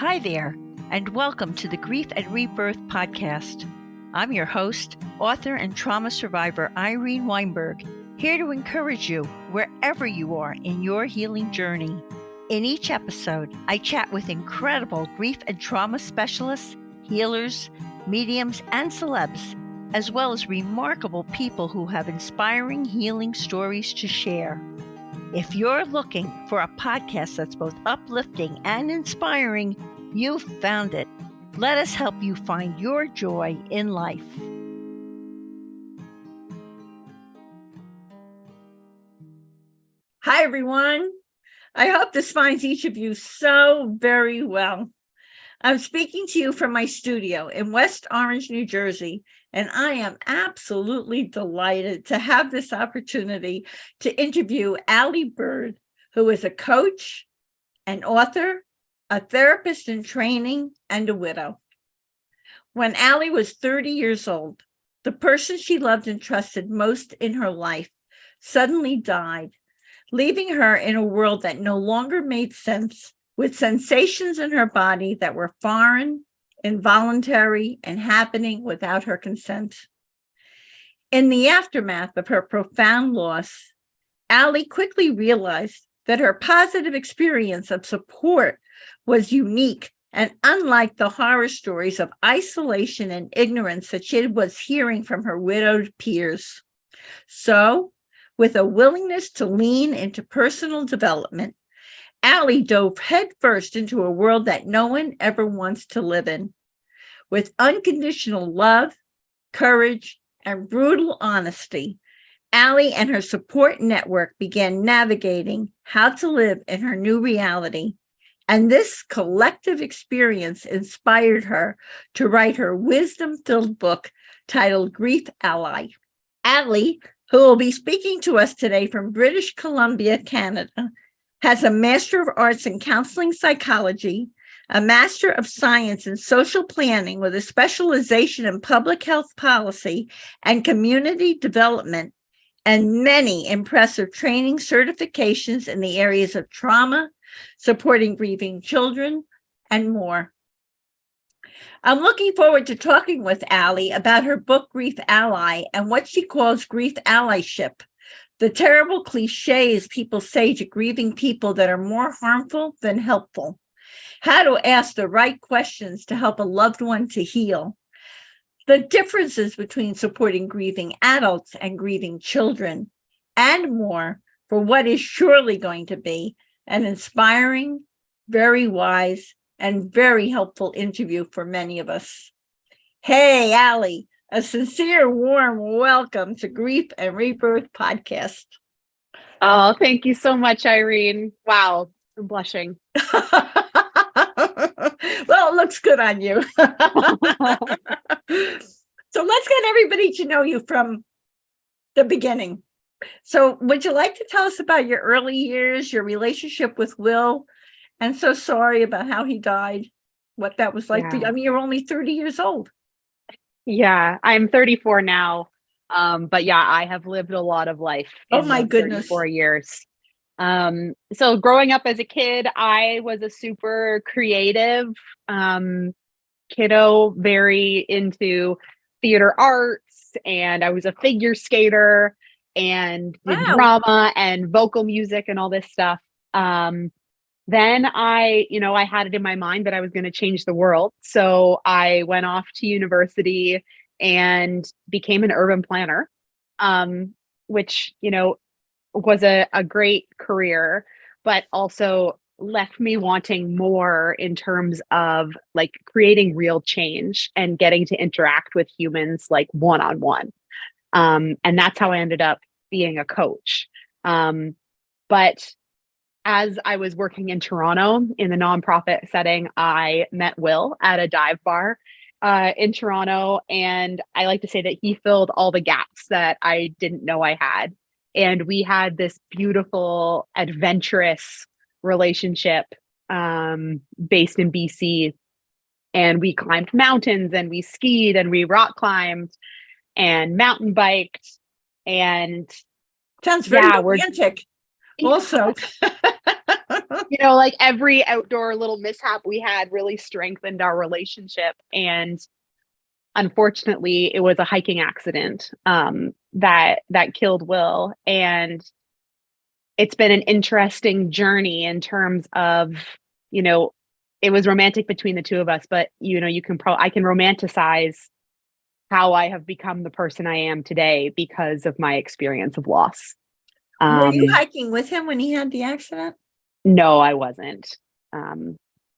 Hi there, and welcome to the Grief and Rebirth podcast. I'm your host, author and trauma survivor Irene Weinberg, here to encourage you wherever you are in your healing journey. In each episode, I chat with incredible grief and trauma specialists, healers, mediums, and celebs, as well as remarkable people who have inspiring healing stories to share. If you're looking for a podcast that's both uplifting and inspiring, you've found it. Let us help you find your joy in life. Hi, everyone. I hope this finds each of you so very well. I'm speaking to you from my studio in West Orange, New Jersey, and I am absolutely delighted to have this opportunity to interview Aly Bird, who is a coach, an author, a therapist in training, and a widow. When Aly was 30 years old, the person she loved and trusted most in her life suddenly died, leaving her in a world that no longer made sense, with sensations in her body that were foreign, involuntary, and happening without her consent. In the aftermath of her profound loss, Aly quickly realized that her positive experience of support was unique and unlike the horror stories of isolation and ignorance that she was hearing from her widowed peers. So, with a willingness to lean into personal development, Aly dove headfirst into a world that no one ever wants to live in. With unconditional love, courage, and brutal honesty, Aly and her support network began navigating how to live in her new reality. And this collective experience inspired her to write her wisdom-filled book titled Grief Ally. Aly, who will be speaking to us today from British Columbia, Canada, has a Master of Arts in Counseling Psychology, a Master of Science in Social Planning with a specialization in Public Health Policy and Community Development, and many impressive training certifications in the areas of trauma, supporting grieving children, and more. I'm looking forward to talking with Aly about her book, Grief Ally, and what she calls grief allyship. The terrible cliches people say to grieving people that are more harmful than helpful. How to ask the right questions to help a loved one to heal. The differences between supporting grieving adults and grieving children, and more for what is surely going to be an inspiring, very wise, and very helpful interview for many of us. Hey, Aly. A sincere, warm welcome to Grief and Rebirth podcast. Oh, thank you so much, Irene. Wow, I'm blushing. Well, it looks good on you. So let's get everybody to know you from the beginning. So would you like to tell us about your early years, your relationship with Will? And so sorry about how he died, what that was like for you. I mean, you're only 30 years old. Yeah, I'm 34 now. But yeah, I have lived a lot of life in my goodness. 34 years. So growing up as a kid, I was a super creative kiddo, very into theater arts, and I was a figure skater and did drama and vocal music and all this stuff. Then I had it in my mind that I was going to change the world. So I went off to university and became an urban planner, which, was a great career, but also left me wanting more in terms of like creating real change and getting to interact with humans like one-on-one. And that's how I ended up being a coach. But as I was working in Toronto in the nonprofit setting, I met Will at a dive bar in Toronto. And I like to say that he filled all the gaps that I didn't know I had. And we had this beautiful, adventurous relationship based in BC. And we climbed mountains and we skied and we rock climbed and mountain biked. And sounds very romantic. Also, like every outdoor little mishap we had really strengthened our relationship. And unfortunately, it was a hiking accident that killed Will. And it's been an interesting journey in terms of, it was romantic between the two of us, but I can romanticize how I have become the person I am today because of my experience of loss. Were you hiking with him when he had the accident? No, I wasn't.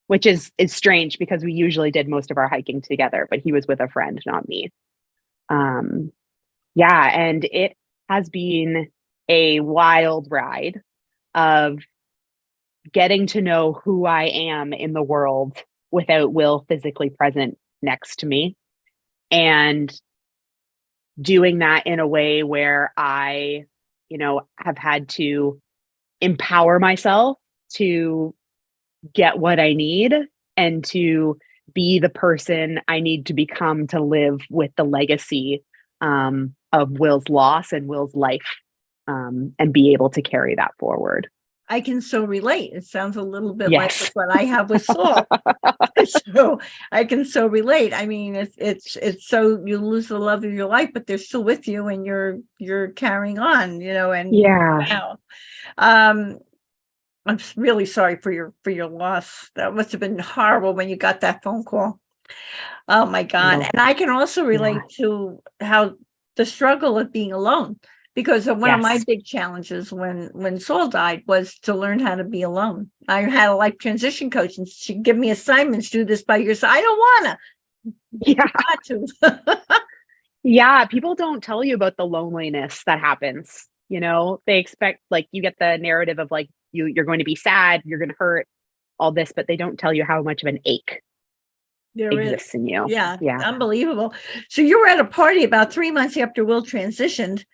Which is strange because we usually did most of our hiking together, but he was with a friend, not me. Yeah, and it has been a wild ride of getting to know who I am in the world without Will physically present next to me, and doing that in a way where I, have had to empower myself to get what I need and to be the person I need to become to live with the legacy of Will's loss and Will's life, and be able to carry that forward. I can so relate. It sounds a little bit Yes. like what I have with Saul. So I can so relate. I mean, it's so you lose the love of your life, but they're still with you, and you're carrying on. And Yeah. wow. I'm really sorry for your loss. That must have been horrible when you got that phone call. Oh my God. No. And I can also relate to how the struggle of being alone, because one of my big challenges when Saul died was to learn how to be alone. I had a life transition coach, and she'd give me assignments, do this by yourself. I don't wanna. Yeah. Got to. Yeah, people don't tell you about the loneliness that happens. They expect, like, you get the narrative of like you're going to be sad, you're going to hurt, all this, but they don't tell you how much of an ache There exists is. in you. Yeah, Yeah. unbelievable. So you were at a party about 3 months after Will transitioned,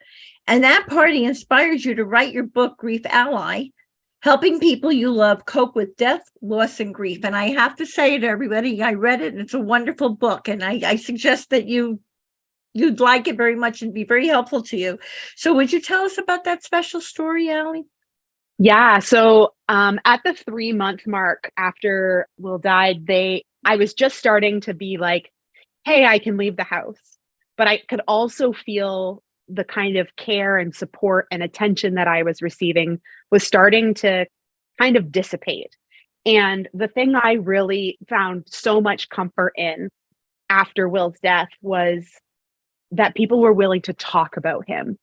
and that party inspired you to write your book, Grief Ally, helping people you love cope with death, loss, and grief. And I have to say to everybody, I read it, and it's a wonderful book. And I suggest that you'd like it very much and be very helpful to you. So would you tell us about that special story, Aly? Yeah. So at the 3-month mark after Will died, I was just starting to be like, hey, I can leave the house. But I could also feel the kind of care and support and attention that I was receiving was starting to kind of dissipate. And the thing I really found so much comfort in after Will's death was that people were willing to talk about him.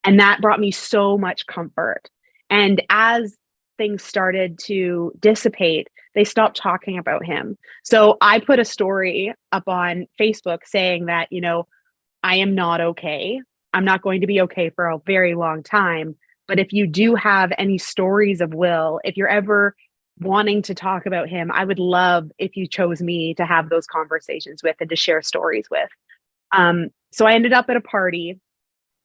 And that brought me so much comfort. And as things started to dissipate, they stopped talking about him. So I put a story up on Facebook saying that, I am not okay. I'm not going to be okay for a very long time. But if you do have any stories of Will, if you're ever wanting to talk about him, I would love if you chose me to have those conversations with and to share stories with. So I ended up at a party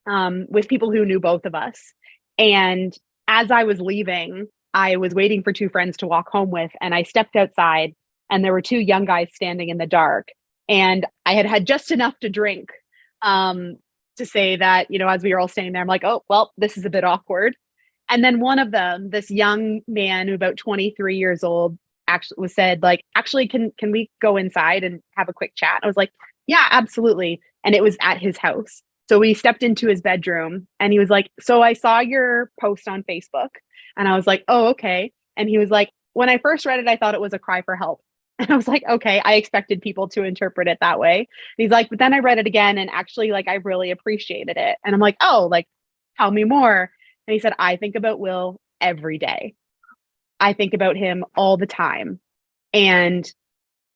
with people who knew both of us. And as I was leaving, I was waiting for 2 friends to walk home with, and I stepped outside, and there were 2 young guys standing in the dark. And I had had just enough to drink to say that, as we were all standing there, I'm like, oh, well, this is a bit awkward. And then one of them, this young man who about 23 years old, actually said, like, actually, can we go inside and have a quick chat? I was like, yeah, absolutely. And it was at his house. So we stepped into his bedroom, and he was like, so I saw your post on Facebook. And I was like, oh, okay. And he was like, when I first read it, I thought it was a cry for help. And I was like, okay, I expected people to interpret it that way. And he's like, but then I read it again, and actually, like, I really appreciated it. And I'm like, oh, like, tell me more. And he said, I think about Will every day. I think about him all the time. And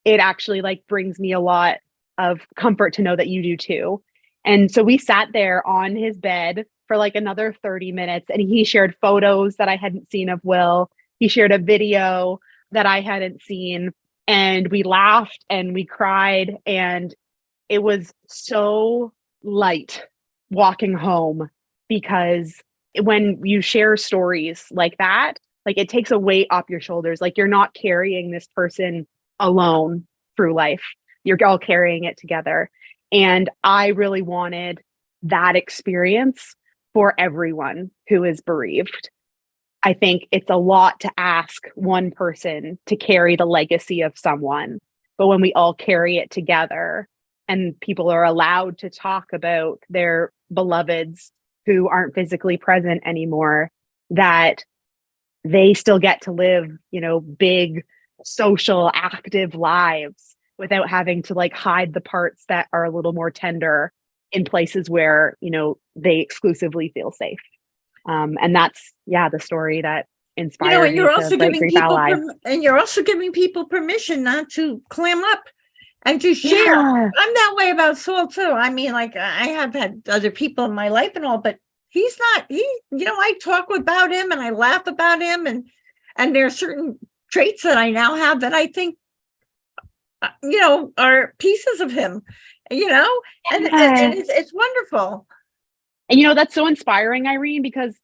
it actually, like, brings me a lot of comfort to know that you do too. And so we sat there on his bed for like another 30 minutes, and he shared photos that I hadn't seen of Will. He shared a video that I hadn't seen, and we laughed and we cried. And it was so light walking home, because when you share stories like that, like, it takes a weight off your shoulders. Like, you're not carrying this person alone through life. You're all carrying it together. And I really wanted that experience for everyone who is bereaved. I think it's a lot to ask one person to carry the legacy of someone. But when we all carry it together and people are allowed to talk about their beloveds who aren't physically present anymore, that they still get to live, big social active lives without having to like hide the parts that are a little more tender in places where, they exclusively feel safe. And that's, the story that inspired and me to write Grief Ally. and you're also giving people permission not to clam up and to share. Yeah. I'm that way about Saul too. I mean, like I have had other people in my life and all, but he's not, I talk about him and I laugh about him, and there are certain traits that I now have that I think, are pieces of him, and it's wonderful. And that's so inspiring, Irene, because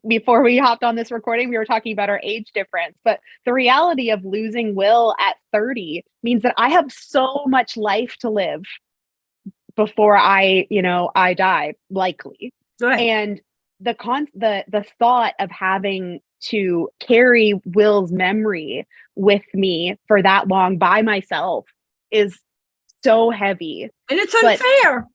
before we hopped on this recording, we were talking about our age difference, but the reality of losing Will at 30 means that I have so much life to live before I die, likely. Right. And the thought of having to carry Will's memory with me for that long by myself is so heavy. And it's unfair.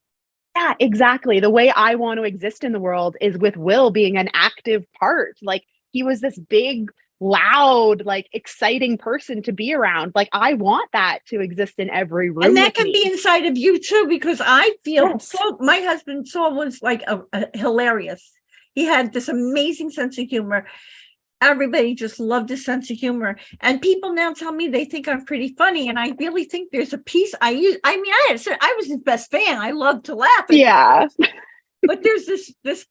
Yeah, exactly. The way I want to exist in the world is with Will being an active part. Like, he was this big, loud, like exciting person to be around. Like, I want that to exist in every room. And that can be inside of you too, because I feel my husband Saul was like hilarious. He had this amazing sense of humor. Everybody just loved his sense of humor. And people now tell me they think I'm pretty funny. And I really think there's a piece I was his best fan. I love to laugh. Yeah. But there's this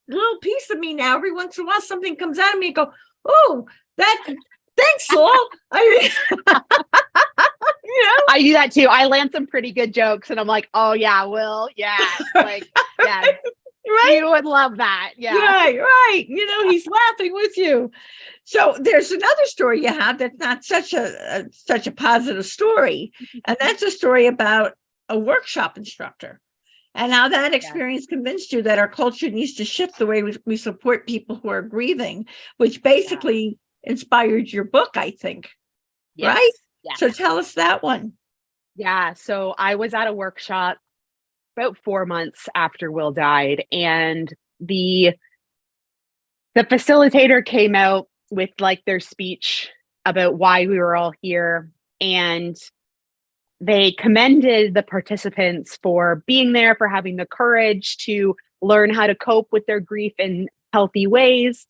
little piece of me now. Every once in a while, something comes out of me and go, oh, thanks, Saul. I do that too. I land some pretty good jokes and I'm like, oh yeah, Will. Yeah. Like, yeah. Right? You would love that. Yeah. Right. He's laughing with you. So there's another story you have that's not such a positive story. And that's a story about a workshop instructor and how that experience convinced you that our culture needs to shift the way we support people who are grieving, which basically inspired your book, I think. Yes. Right? Yeah. So tell us that one. Yeah. So I was at a workshop about 4 months after Will died, and the facilitator came out with like their speech about why we were all here, and they commended the participants for being there, for having the courage to learn how to cope with their grief in healthy ways,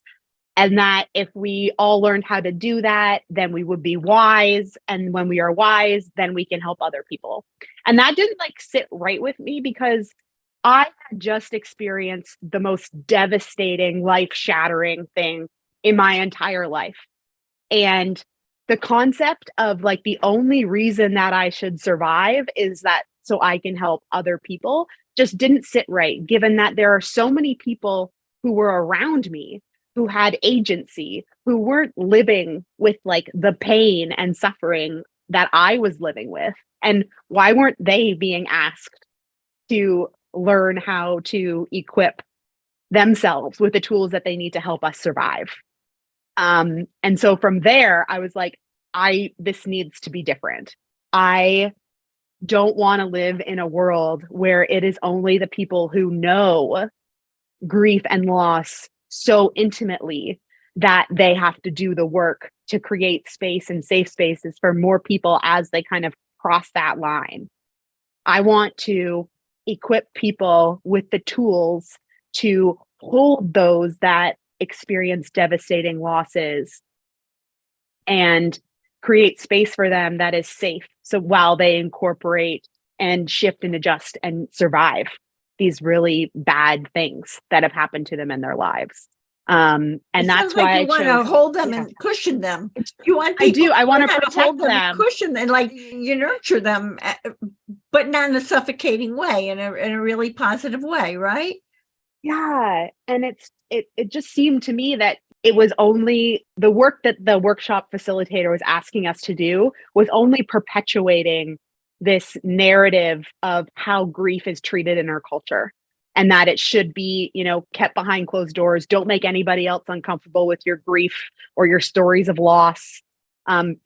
and that if we all learned how to do that, then we would be wise. And when we are wise, then we can help other people. And that didn't like sit right with me, because I had just experienced the most devastating, life-shattering thing in my entire life. And the concept of like the only reason that I should survive is that so I can help other people just didn't sit right, given that there are so many people who were around me who had agency, who weren't living with like the pain and suffering that I was living with. And why weren't they being asked to learn how to equip themselves with the tools that they need to help us survive? And so from there, I was like, this needs to be different. I don't want to live in a world where it is only the people who know grief and loss so intimately that they have to do the work to create space and safe spaces for more people as they kind of cross that line. I want to equip people with the tools to hold those that experience devastating losses and create space for them that is safe. So while they incorporate and shift and adjust and survive these really bad things that have happened to them in their lives. And that's why you want to hold them and cushion them. You want people I want to hold them, and cushion them, like you nurture them, but not in a suffocating way, in a really positive way, right? Yeah. And it just seemed to me that it was only the work that the workshop facilitator was asking us to do was only perpetuating this narrative of how grief is treated in our culture. and that it should be, kept behind closed doors. Don't make anybody else uncomfortable with your grief or your stories of loss.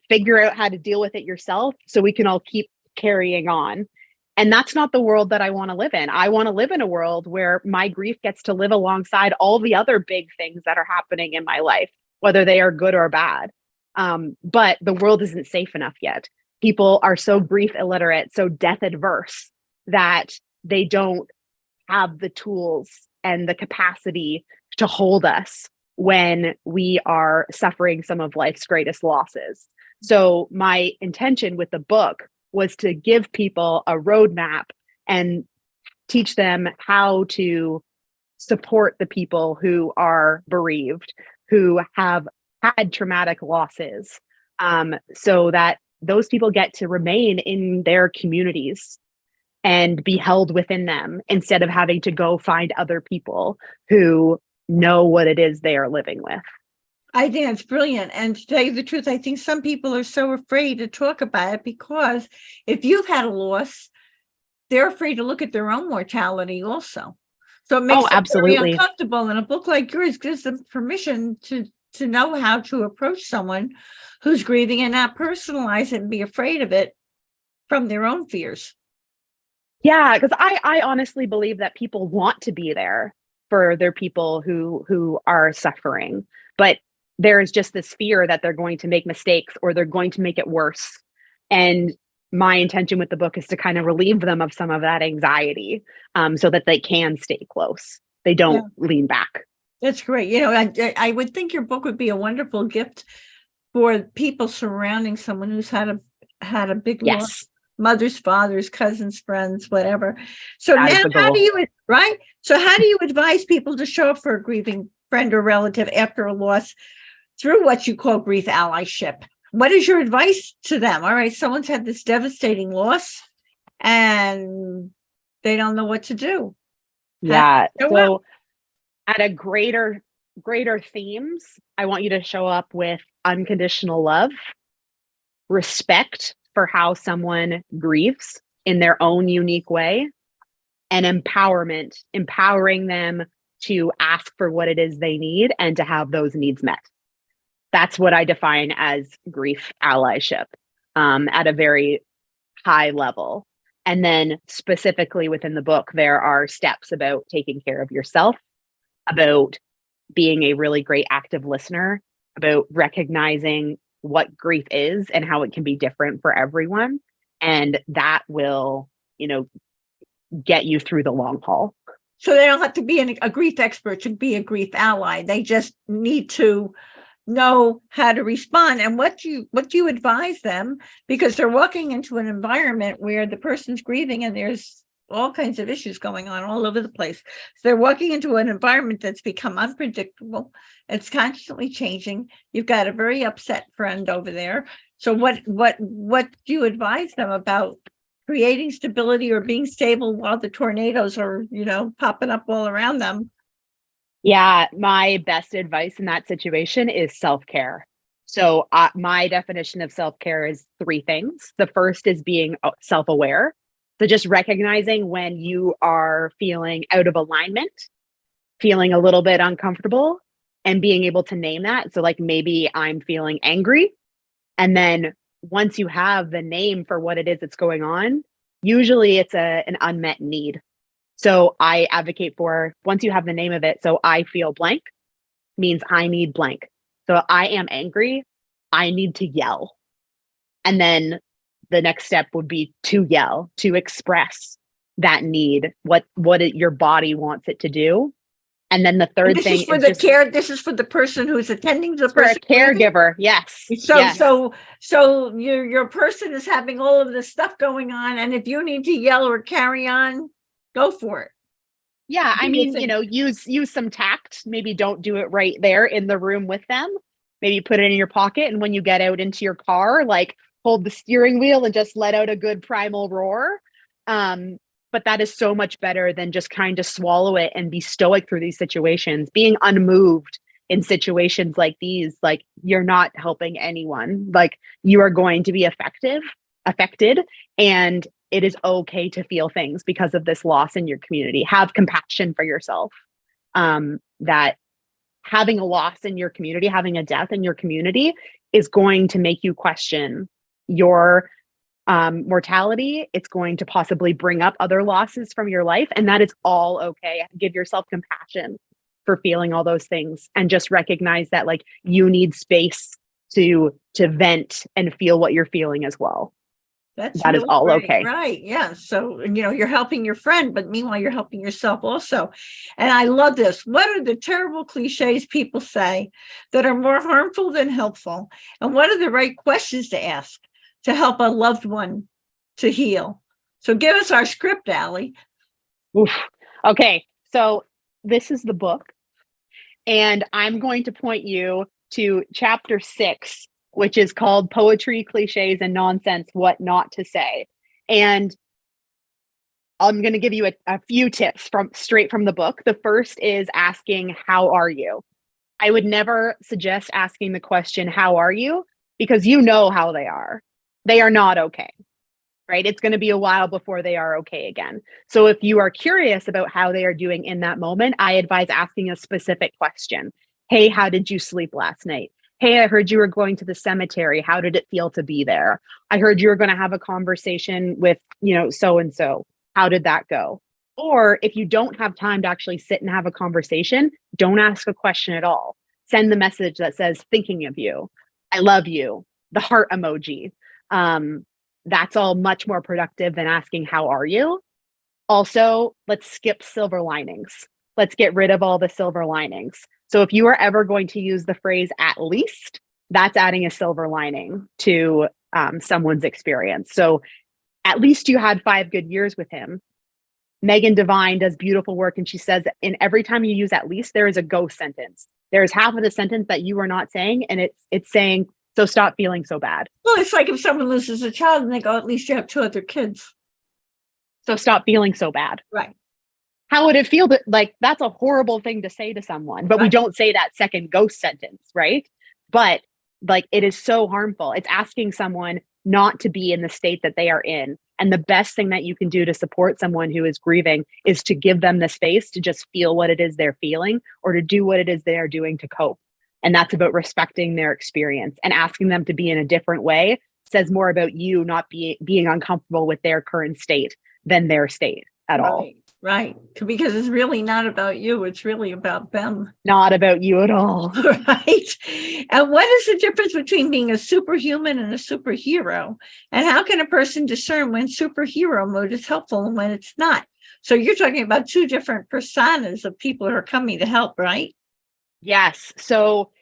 Figure out how to deal with it yourself so we can all keep carrying on. And that's not the world that I want to live in. I want to live in a world where my grief gets to live alongside all the other big things that are happening in my life, whether they are good or bad. But the world isn't safe enough yet. People are so grief illiterate, so death adverse, that they don't have the tools and the capacity to hold us when we are suffering some of life's greatest losses. So my intention with the book was to give people a roadmap and teach them how to support the people who are bereaved, who have had traumatic losses, so that those people get to remain in their communities and be held within them instead of having to go find other people who know what it is they are living with. I think it's brilliant. And to tell you the truth, I think some people are so afraid to talk about it because if you've had a loss, they're afraid to look at their own mortality also. So it makes them very uncomfortable. And a book like yours gives them permission to know how to approach someone who's grieving and not personalize it and be afraid of it from their own fears. Yeah, because I honestly believe that people want to be there for their people who are suffering, but there is just this fear that they're going to make mistakes or they're going to make it worse. And my intention with the book is to kind of relieve them of some of that anxiety, so that they can stay close. They don't lean back. That's great. I would think your book would be a wonderful gift for people surrounding someone who's had a big loss. Mothers, fathers, cousins, friends, whatever. So now how do you advise people to show up for a grieving friend or relative after a loss through what you call grief allyship? What is your advice to them? All right, someone's had this devastating loss and they don't know what to do. Yeah. So at a greater themes, I want you to show up with unconditional love, respect for how someone grieves in their own unique way, and empowerment, empowering them to ask for what it is they need and to have those needs met. That's what I define as grief allyship, at a very high level. And then specifically within the book, there are steps about taking care of yourself, about being a really great active listener, about recognizing what grief is and how it can be different for everyone. And that will, get you through the long haul. So they don't have to be a grief expert to be a grief ally. They just need to know how to respond. And what do you advise them? Because they're walking into an environment where the person's grieving and there's all kinds of issues going on all over the place. So they're walking into an environment that's become unpredictable. It's constantly changing. You've got a very upset friend over there. So what do you advise them about creating stability or being stable while the tornadoes are, popping up all around them? Yeah, my best advice in that situation is self-care. So my definition of self-care is 3 things. The first is being self-aware. So just recognizing when you are feeling out of alignment, feeling a little bit uncomfortable, and being able to name that. So like maybe I'm feeling angry. And then once you have the name for what it is that's going on, usually it's an unmet need. So I advocate for, once you have the name of it, so I feel blank means I need blank. So I am angry, I need to yell. And then the next step would be to yell, to express that need, what your body wants it to do. And then the third thing is for the care. This is for the person who's attending to the person. For a caregiver, yes. So your person is having all of this stuff going on, and if you need to yell or carry on, go for it. Yeah, I mean, use some tact. Maybe don't do it right there in the room with them. Maybe put it in your pocket, and when you get out into your car, like hold the steering wheel and just let out a good primal roar. But that is so much better than just kind of swallow it and be stoic through these situations. Being unmoved in situations like these, like you're not helping anyone. Like you are going to be affected, and it is okay to feel things because of this loss in your community. Have compassion for yourself. That having a loss in your community, having a death in your community is going to make you question your mortality. It's going to possibly bring up other losses from your life, and that is all okay. Give yourself compassion for feeling all those things, and just recognize that like you need space to vent and feel what you're feeling as well. That's That is really all great. okay. Right. Yeah. So, you're helping your friend, but meanwhile, you're helping yourself also. And I love this. What are the terrible cliches people say that are more harmful than helpful? And what are the right questions to ask to help a loved one to heal? So give us our script, Aly. Oof. Okay. So this is the book, and I'm going to point you to chapter 6, which is called Poetry, Cliches, and Nonsense, What Not to Say. And I'm going to give you a few tips straight from the book. The first is asking, how are you? I would never suggest asking the question, how are you? Because you know how they are. They are not okay, right? It's going to be a while before they are okay again. So if you are curious about how they are doing in that moment, I advise asking a specific question. Hey, how did you sleep last night? Hey, I heard you were going to the cemetery. How did it feel to be there? I heard you were going to have a conversation with, so-and-so. How did that go? Or if you don't have time to actually sit and have a conversation, don't ask a question at all. Send the message that says, thinking of you, I love you, the heart emoji. That's all much more productive than asking, how are you? Also, let's skip silver linings. Let's get rid of all the silver linings. So if you are ever going to use the phrase at least, that's adding a silver lining to someone's experience. So at least you had 5 good years with him. Megan Devine does beautiful work, and she says in every time you use at least, there is a ghost sentence. There's half of the sentence that you are not saying, and it's saying, so stop feeling so bad. Well, it's like if someone loses a child and they go, at least you have 2 other kids. So stop feeling so bad. Right. How would it feel that, like, that's a horrible thing to say to someone, but we don't say that second ghost sentence, right? But like, it is so harmful. It's asking someone not to be in the state that they are in. And the best thing that you can do to support someone who is grieving is to give them the space to just feel what it is they're feeling, or to do what it is they are doing to cope. And that's about respecting their experience, and asking them to be in a different way says more about you not being uncomfortable with their current state than their state at all. Right. Because it's really not about you. It's really about them. Not about you at all. Right. And what is the difference between being a superhuman and a superhero? And how can a person discern when superhero mode is helpful and when it's not? So you're talking about 2 different personas of people who are coming to help, right? Yes. So,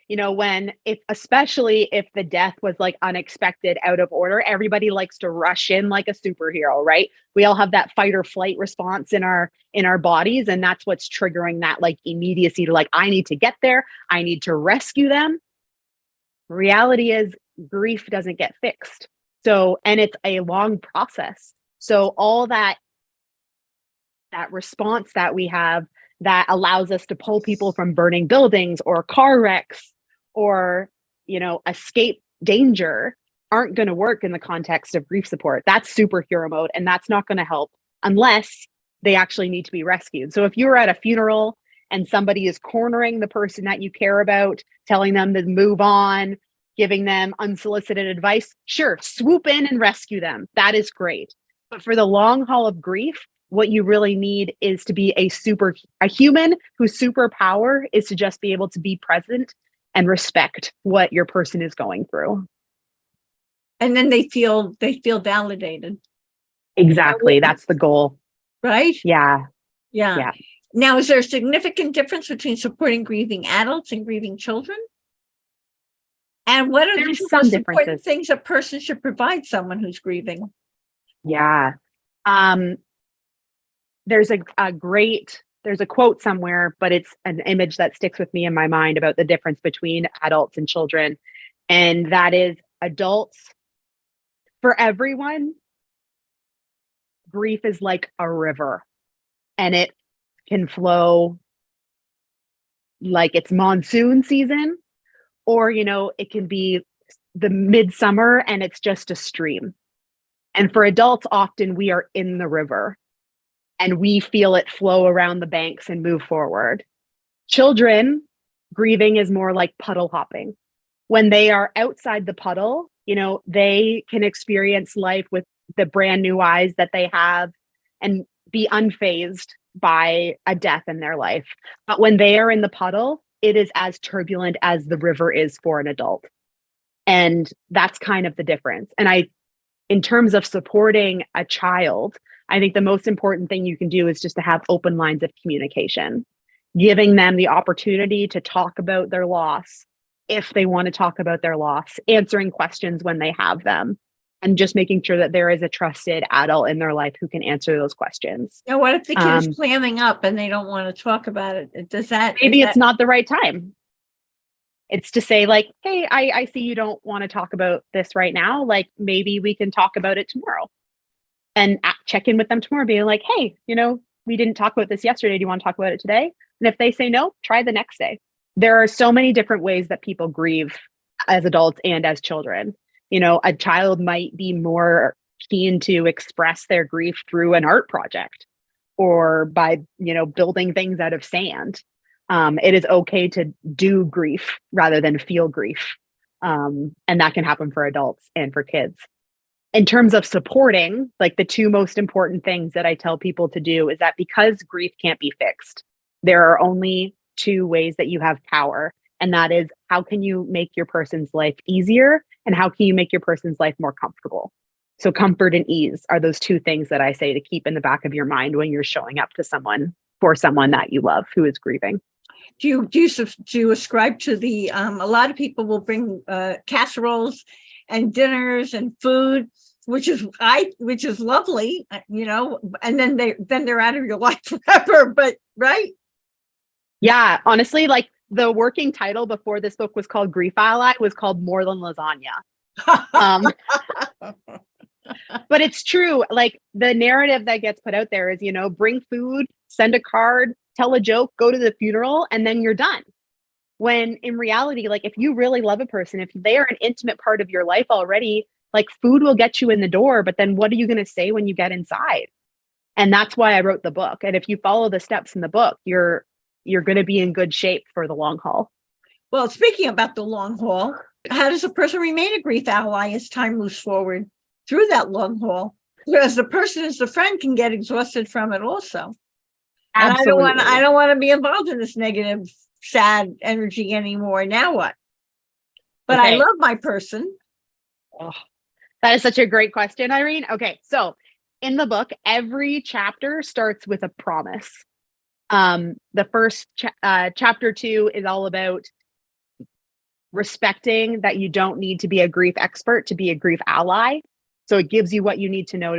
especially if the death was like unexpected, out of order, everybody likes to rush in like a superhero, right? We all have that fight or flight response in our bodies, and that's what's triggering that like immediacy to like, I need to get there, I need to rescue them. Reality is, grief doesn't get fixed. So, and it's a long process. So all that response that we have that allows us to pull people from burning buildings or car wrecks or, escape danger aren't going to work in the context of grief support. That's superhero mode, and that's not going to help unless they actually need to be rescued. So if you're at a funeral and somebody is cornering the person that you care about, telling them to move on, giving them unsolicited advice, sure, swoop in and rescue them. That is great. But for the long haul of grief, what you really need is to be a human whose superpower is to just be able to be present and respect what your person is going through. And then they feel validated. Exactly. That's the goal. Right? Yeah. Yeah. Now, is there a significant difference between supporting grieving adults and grieving children? And what are the most important things a person should provide someone who's grieving? Yeah. There's a quote somewhere, but it's an image that sticks with me in my mind about the difference between adults and children. And that is, adults, for everyone, grief is like a river, and it can flow like it's monsoon season, or, it can be the midsummer and it's just a stream. And for adults, often we are in the river and we feel it flow around the banks and move forward. Children, grieving is more like puddle hopping. When they are outside the puddle, they can experience life with the brand new eyes that they have and be unfazed by a death in their life. But when they are in the puddle, it is as turbulent as the river is for an adult. And that's kind of the difference. And in terms of supporting a child, I think the most important thing you can do is just to have open lines of communication, giving them the opportunity to talk about their loss if they want to talk about their loss, answering questions when they have them, and just making sure that there is a trusted adult in their life who can answer those questions. Now, what if the kid is clamming up and they don't want to talk about it? Maybe it's not the right time. It's to say like, hey, I see you don't want to talk about this right now. Like maybe we can talk about it tomorrow, and check in with them tomorrow, being like, hey, we didn't talk about this yesterday. Do you want to talk about it today? And if they say no, try the next day. There are so many different ways that people grieve as adults and as children. A child might be more keen to express their grief through an art project or by, building things out of sand. It is okay to do grief rather than feel grief. And that can happen for adults and for kids. In terms of supporting, like the two most important things that I tell people to do is that because grief can't be fixed, there are only two ways that you have power. And that is, how can you make your person's life easier? And how can you make your person's life more comfortable? So comfort and ease are those two things that I say to keep in the back of your mind when you're showing up to someone, for someone that you love who is grieving. Do you ascribe to the a lot of people will bring casseroles and dinners and food, which is lovely, and then they're out of your life forever, but right? Yeah, honestly, like the working title before this book was called Grief Ally was called More Than Lasagna. But it's true. Like the narrative that gets put out there is, bring food, send a card, tell a joke, go to the funeral, and then you're done. When in reality, like if you really love a person, if they are an intimate part of your life already, like food will get you in the door, but then what are you going to say when you get inside? And that's why I wrote the book. And if you follow the steps in the book, you're going to be in good shape for the long haul. Well, speaking about the long haul, how does a person remain a grief ally as time moves forward through that long haul? Because the person as the friend can get exhausted from it also. Absolutely. And I don't want to be involved in this negative, sad energy anymore. Now what? But okay. I love my person. Oh, that is such a great question, Irene. Okay, so in the book, every chapter starts with a promise. The first chapter 2 is all about respecting that you don't need to be a grief expert to be a grief ally. So it gives you what you need to know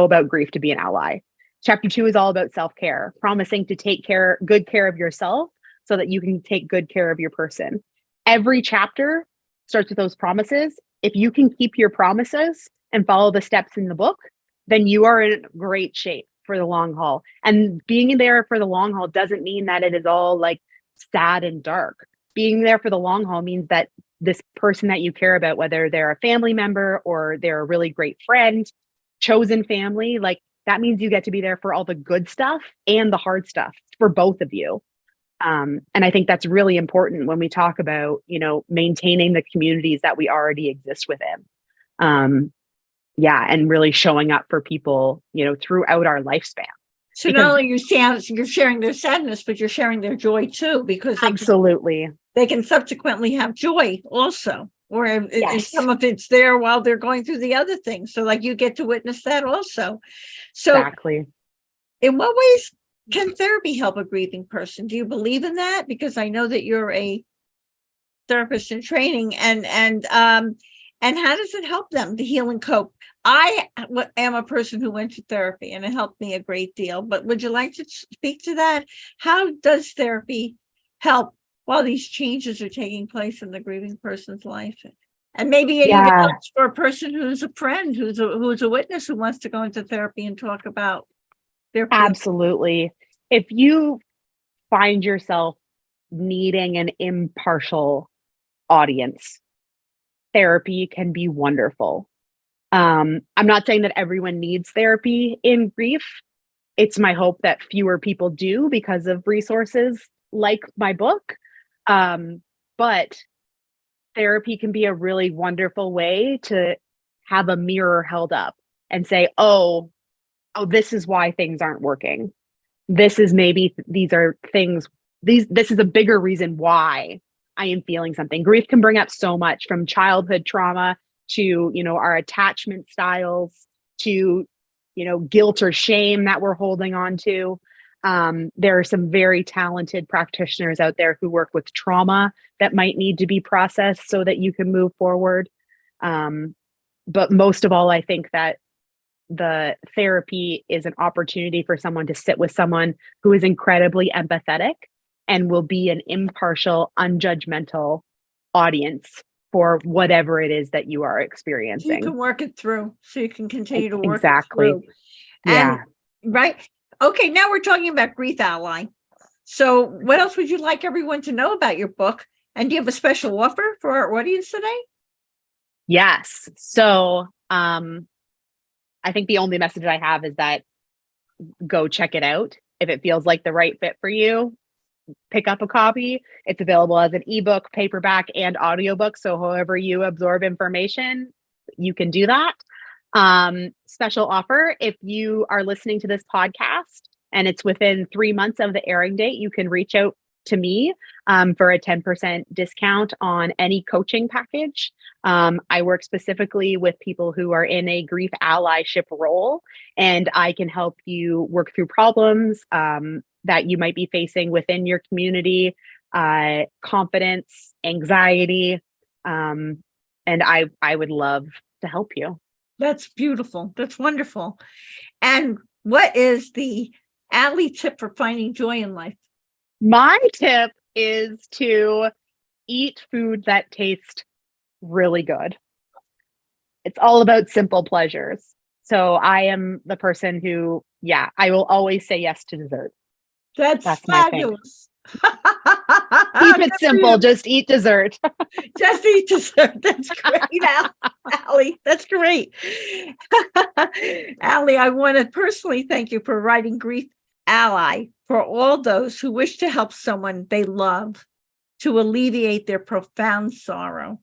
about grief to be an ally. Chapter 2 is all about self-care, promising to take good care of yourself so that you can take good care of your person. Every chapter starts with those promises. If you can keep your promises and follow the steps in the book, then you are in great shape for the long haul. And being there for the long haul doesn't mean that it is all like sad and dark. Being there for the long haul means that this person that you care about, whether they're a family member or they're a really great friend, chosen family, like that means you get to be there for all the good stuff and the hard stuff for both of you. And I think that's really important when we talk about, maintaining the communities that we already exist within. And really showing up for people, throughout our lifespan. So not only you're sharing their sadness, but you're sharing their joy too, because absolutely they can subsequently have joy also, or yes. Some of it's there while they're going through the other things. So like you get to witness that also. So exactly. In what ways can therapy help a grieving person? Do you believe in that? Because I know that you're a therapist in training, and how does it help them to heal and cope? I am a person who went to therapy and it helped me a great deal, but would you like to speak to that? How does therapy help while these changes are taking place in the grieving person's life? And maybe it even helps for a person who's a friend, who's a witness, who wants to go into therapy and talk about their feelings. Absolutely. If you find yourself needing an impartial audience, therapy can be wonderful. I'm not saying that everyone needs therapy in grief. It's my hope that fewer people do because of resources like my book. But therapy can be a really wonderful way to have a mirror held up and say, oh, this is why things aren't working. This is maybe these are things, this is a bigger reason why I am feeling something. Grief can bring up so much, from childhood trauma to, our attachment styles to, guilt or shame that we're holding on to. There are some very talented practitioners out there who work with trauma that might need to be processed so that you can move forward. But most of all, I think that the therapy is an opportunity for someone to sit with someone who is incredibly empathetic and will be an impartial, unjudgmental audience for whatever it is that you are experiencing. You can work it through, so you can continue to work exactly. it through. And, right. Okay, now we're talking about Grief Ally. So what else would you like everyone to know about your book? And do you have a special offer for our audience today? Yes. So I think the only message I have is that go check it out. If it feels like the right fit for you, pick up a copy. It's available as an ebook, paperback, and audiobook. So however you absorb information, you can do that. Special offer: if you are listening to this podcast and it's within 3 months of the airing date, you can reach out to me for a 10% discount on any coaching package. I work specifically with people who are in a grief allyship role, and I can help you work through problems that you might be facing within your community, confidence, anxiety, and I would love to help you. That's beautiful. That's wonderful. And what is the Aly tip for finding joy in life? My tip is to eat food that tastes really good. It's all about simple pleasures. So I am the person who, I will always say yes to dessert. That's fabulous. Keep it simple. Just eat dessert. Just eat dessert. That's great, Aly. That's great. Aly, I want to personally thank you for writing Grief Ally for all those who wish to help someone they love to alleviate their profound sorrow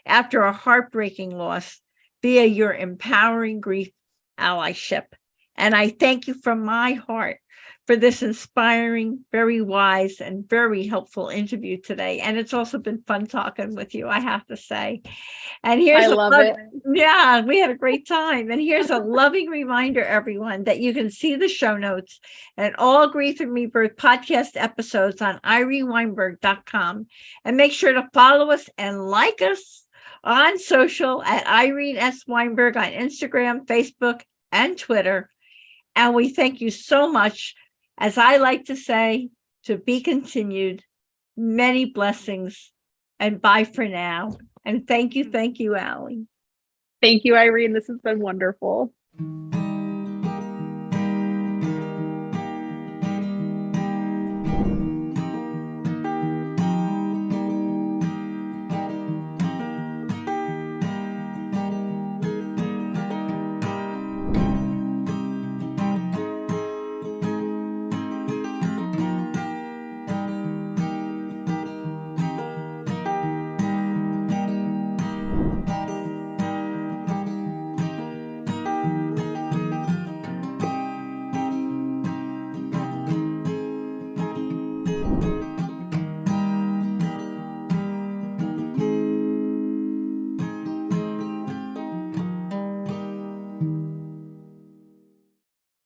after a heartbreaking loss via your empowering grief allyship. And I thank you from my heart for this inspiring, very wise, and very helpful interview today. And it's also been fun talking with you, I have to say. And here's it. Yeah, we had a great time. And here's a loving reminder, everyone, that you can see the show notes and all Grief and Rebirth podcast episodes on ireneweinberg.com. And make sure to follow us and like us on social at Irene S. Weinberg on Instagram, Facebook, and Twitter. And we thank you so much. As I like to say, to be continued. Many blessings, and bye for now. And thank you, Aly. Thank you, Irene. This has been wonderful.